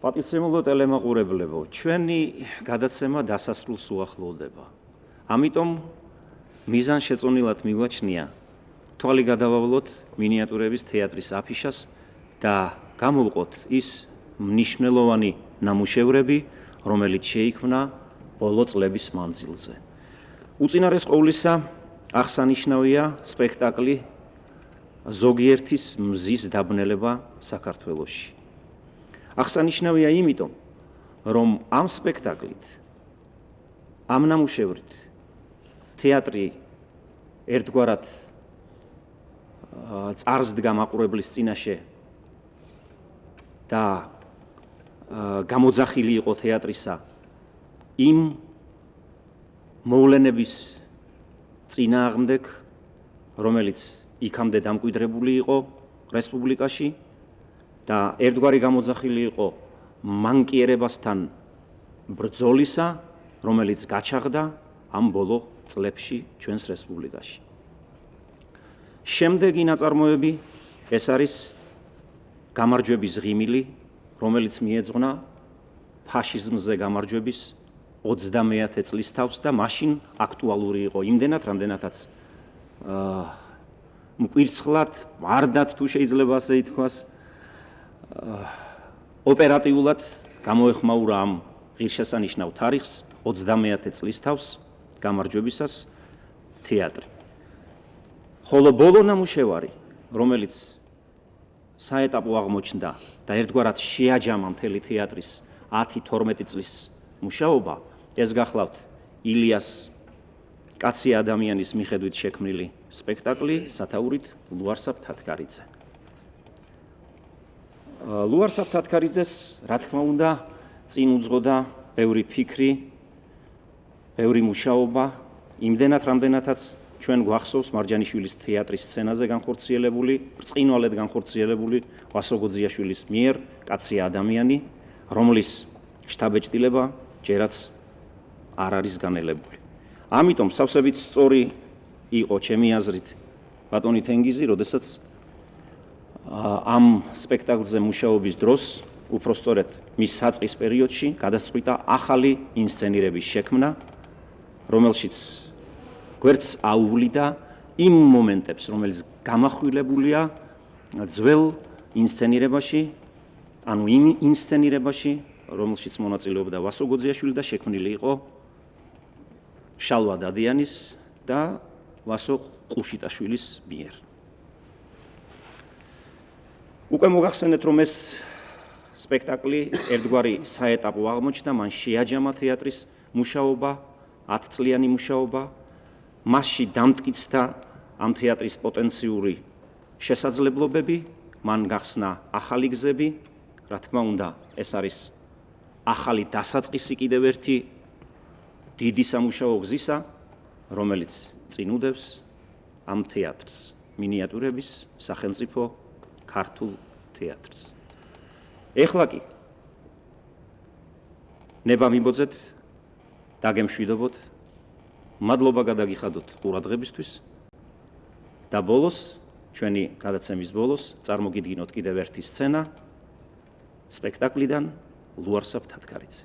პატივცემულო ტელემაყურებლებო, ჩვენი გადაცემა დასასრულს უახლოვდება. ამიტომ მიზანშეწონილად მიგვაჩნია თვალი გადავავლოთ მინიატურების თეატრის აფიშას და გამოვყოთ ის მნიშვნელოვანი ნამუშევრები, რომელიც შეიქმნა ბოლო წლების მანძილზე. უწინარეს ყოვლისა აღსანიშნავია სპექტაკლი ზოგიერთის მზის დაბნელება საქართველოში. აღსანიშნავია იმიტომ, რომ ამ სპექტაკლით, ამ ნამუშევრით თეატრი ერთგვარად წარს დგა მაყურებლის წინაშე და გამოძახილი იყო თეატრისა იმ მოვლენების წინააღმდეგ, რომელიც იქამდე დამკვიდრებული იყო რესპუბლიკაში და ერთგვარი გამოძახილი იყო მანკიერებასთან ბრძოლისა, რომელიც გაჩაღდა ამ ბოლო წლებში ჩვენს რესპუბლიკაში. შემდეგი ნაწარმოები ეს არის გამარჯვების ღიმილი, რომელიც მიეძღვნა ფაშიზმზე გამარჯვების 30 წლის თავს და მაშინ აქტუალური იყო იმდენად, რამდენადაც მკვირცხლად, ვარდად თუ შეიძლება ასე ითქვას, ოპერატიულად გამოეხმაურა ამ ღირსშესანიშნავ თარიღს 30 წლის თავს გამარჯვებისას თეატრი. ხოლო ბოლო ნამუშევარი, რომელიც საეტაპო აღმოჩნდა და ერთგვარად შეაჯამა მთელი თეატრის 10-12 წლის მუშაობა, ეს გახლავთ ილიას კაცი ადამიანის მიხედვით შექმნილი სპექტაკლი სათაურით ლუარსაბ თათქარიძე. ლუარსაბ თათქარიძეს, რა თქმა უნდა, წინ უძღოდა ბევრი ფიქრი, ბევრი მუშაობა, იმდენად, რამდენადაც ჩვენ გვახსოვს მარჯანიშვილის თეატრის სცენაზე განხორციელებული, ბრწყინვალედ განხორციელებული ვასო გოძიაშვილის მიერ კაცი ადამიანი, რომლის შთაბეჭდილება ჯერაც არ არის განელებული. ამიტომ სავსებით სწორი იყო ჩემი აზრით ბატონი თენგიზი, როდესაც ამ სპექტაკლზე მუშაობის დროს, უпростоრედ მის საწყის პერიოდში გადაწყვიტა ახალი ინსცენირების შექმნა, რომელშიც გვერდს აუვლიდა იმ მომენტებს, რომელიც გამახვილებულია ძველ ინსცენირებაში, ანუ იმ ინსცენირებაში, რომელშიც მონაწილეობდა ვასო გოძიაშვილი და შექმნილი იყო შალვა დადიანის და ვასო ყუშიტაშვილის მიერ. უკვე მოგახსენეთ, რომ ეს სპექტაკლი ერთგვარი საეტაპო აღმოჩნდა, მან შეაჯამა თეატრის მუშაობა, 10 წლიანი მუშაობა, მასში დამტკიცდა ამ თეატრის პოტენციური შესაძლებლობები, მან გახსნა ახალი გზები, რა თქმა უნდა, ეს არის ახალი დასაწყისი კიდევ ერთი დიდი სამუშაო გზისა, რომელიც წინ უდევს ამ თეატრს, მინიატურების სახელმწიფო ქართულ თეატრს. ეხლა კი ნება მიბოძეთ, დაგემშვიდობოთ, მადლობა გადაგიხადოთ ყურადღებისთვის და ბოლოს, ჩვენი გადაცემის ბოლოს, წარმოგიდგინოთ კიდევ ერთი სცენა სპექტაკლიდან ლუარსაბ თათქარიძე.